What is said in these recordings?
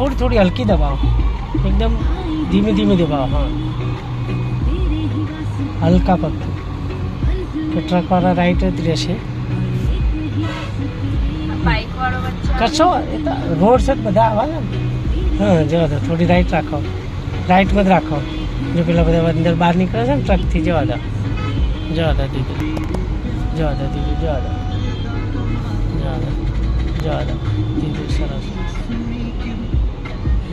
थोड़ी थोड़ी हल्की दबाओ, एकदम धीमे धीमे दबाओ. हाँ, हल्का पकड़ो तो ट्रक वाला राइट જ રહેશે. કશો રોડ છે બધા આવા ને. હા, જવા દો, થોડી રાઈટ રાખો, રાઈટમાં જ રાખો. જો પેલા બધા અંદર બહાર નીકળે છે ને ટ્રકથી, જવા દો, જવા દો દીદી, જવા દો દીદી, જવા દો, જવા દો, જવા દો દીદી, સરસ.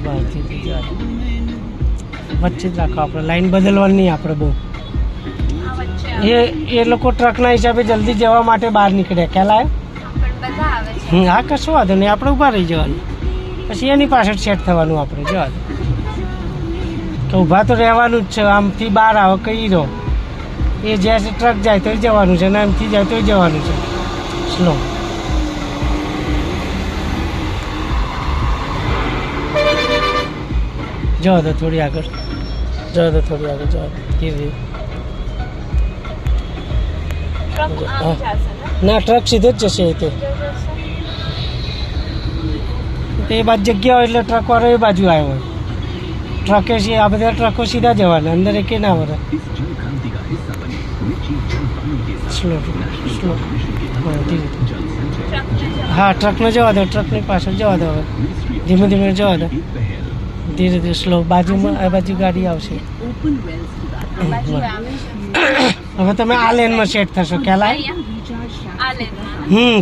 બસ દીદી, જવા દો. વચ્ચે જ રાખો, આપણે લાઈન બદલવાની નહીં આપણે બહુ. એ લોકો ટ્રકના હિસાબે જલ્દી જવા માટે બહાર નીકળ્યા, ખ્યાલ આવ્યો? હા, કશું વાંધો નહીં, આપણે ઊભા રહી જવાનું, પછી એની પાછળ સેટ થવાનું આપણે. જવા દો તો ઊભા તો રહેવાનું જ છે. આમથી બહાર આવો કઈ રહો, એ જ્યાં ટ્રક જાય તો જવાનું છે, અને આમથી જાય તો જવાનું છે. સ્લો, જવા દો થોડી આગળ, જવા દો થોડી આગળ, જવા દો ધીરે. ના, ટ્રક સીધો જ જશે. એ બાજુ જગ્યા હોય એટલે ટ્રક વાળો એ બાજુ આવ્યો હોય. ટ્રકે છે, આ બધા ટ્રકો સીધા જવાના, અંદર એકે ના વરે. સ્લો સ્લો, હા, ટ્રકને જવા દો, ટ્રકની પાછળ જવા દો. હવે ધીમે ધીમે જવા દો, ધીરે ધીરે સ્લો. બાજુમાં આ બાજુ ગાડી આવશે. હવે તમે આ લેનમાં સેટ થશો, ખ્યાલ આવે?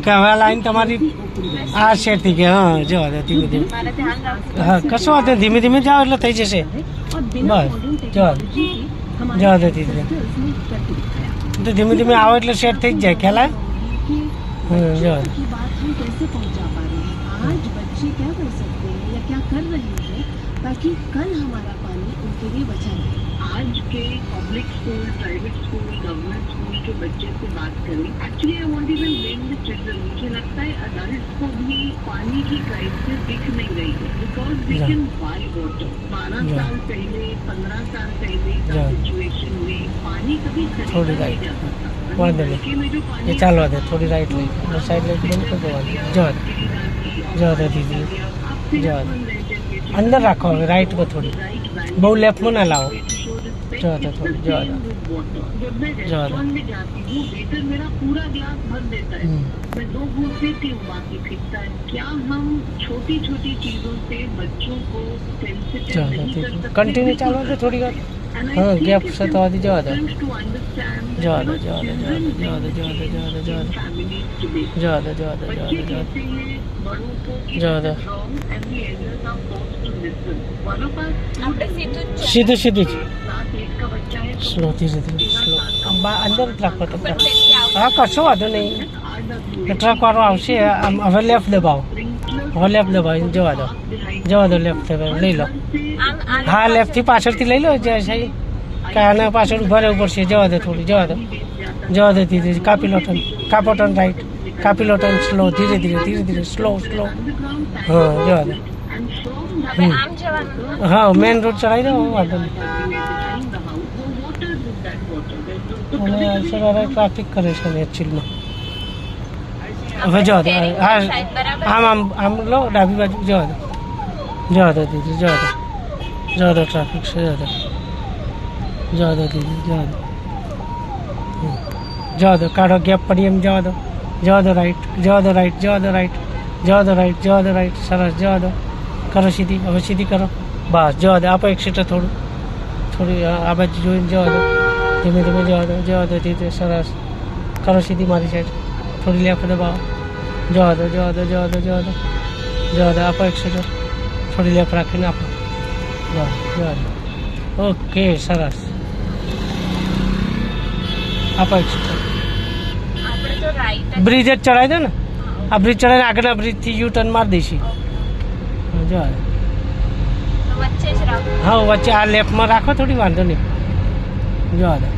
કે હવે આ લાઈન તમારી આ સેટ થઈ ગઈ. હા, જવા દો ધીમે ધીમે. હા, કશો વાંધો નહીં, ધીમે ધીમે જાઓ એટલે થઈ જશે. બસ, જવા દો, જવા દો ધીરે. તો ધીમે ધીમે આવો એટલે સેટ થઈ જ જાય, ખ્યાલ આવે? હા, જવા દો. ताकि कल हमारा पानी उनके लिए बचा रहे. आज के public school, private school, government school के बच्चे से बात करें, actually I want even blame the children. मुझे लगता है अडल्ट्स को भी पानी की क्राइसिस दिख नहीं रही है, because we can buy water. 12 साल पहले, 15 साल पहले का सिचुएशन में पानी कभी खरीदा नहीं जाता था. ये ચાલવા દે, થોડી રાઈટ લઈ, સાઈડ લઈ બંધ કરી દેવાની. જવા દો, જવા દો દીદી, જવા દો. અંદર રાખો હવે, રાઈટમાં થોડી, બહુ લેફ્ટમાં ના લાવો. જવા દો થોડી, જવા દો, જવા દો. मेरा पूरा ग्लास भर देता है, मैं 2 घूंट पीती हूँ, बाकी फेंकता है. क्या हम छोटी छोटी चीजों से बच्चों को सेंसिटिव नहीं कर सकते? कंटिन्यू चालवा दो थोड़ी વાર. हाँ, गैप से तो आदि जवा दो, जवा दो, जवा दो, जवा दो, जवा दो, जवा दो, जवा दो, जवा दो, जवा दो, जवा दो, जवा दो, जवा दो. सीधे सीधे स्लो, धीरे धीरे स्लो. અંદર જ રાખો તો. હા, કશો વાંધો નહીં. ટ્રક વાળો આવશે. આમ હવે લેફ્ટ દબાવો, હવે લેફ્ટ દબાવી જવા દો, જવા દો. લેફ્ટ લઈ લો. હા, લેફ્ટથી પાછળથી લઈ લો. જે છે કે આના પાછળ ઉભા રહેવું પડશે. જવા દો થોડી, જવા દો, જવા દો ધીરે ધીરે. કાપી લો ટર્ન, કાપો ટર્ન રાઈટ, કાપી લો ટર્ન સ્લો, ધીરે ધીરે, ધીરે ધીરે, સ્લો સ્લો. હા, જવા દો. હા, મેન રોડ ચડાવી દો, વાંધો નહીં. અને સવારે ટ્રાફિક કરે છે એકચ્યુઅલમાં. હવે જવા દો. હા, આમ આમ આમ લો, ડાબી બાજુ જવા દો, જવા દો દીદી, જવા દો, જવા દો. ટ્રાફિક છે, જવા દો, જવા દો દીદી, જવા દો, જવા દો. કાઢો ગેપ પડી એમ, જવા દો, જવા દો રાઈટ, જવા દો રાઈટ, જવા દો રાઈટ, જવા દો રાઈટ, જવા દો રાઈટ. સરસ, જવા દો. કરો સીધી, હવે સીધી કરો. બસ, જવા દો. આપો એક સીટર થોડું, થોડી આ બાજુ જોઈને જવા દો. ધીમે ધીમે જવા દો, જવા દો ધીરે. સરસ, કરો સીધી મારી સાઈડ. થોડી લેફ્ટ દબાવો. જવા દો, જવા દો, જવા દો, જવા દો, જવા દો. આપો એક સીટર, થોડી લેફ્ટ રાખીને આપો. જવા જવા દો. ઓકે, સરસ. આપો એક સીટર. બ્રિજ જ ચડાવી દો ને. આ બ્રિજ ચડાવીને આગળના બ્રિજથી યુ ટર્ન મારી દઈશી. જવા દો. હા, વચ્ચે આ લેફ્ટમાં રાખો થોડી, વાંધો નહીં. જવા દો.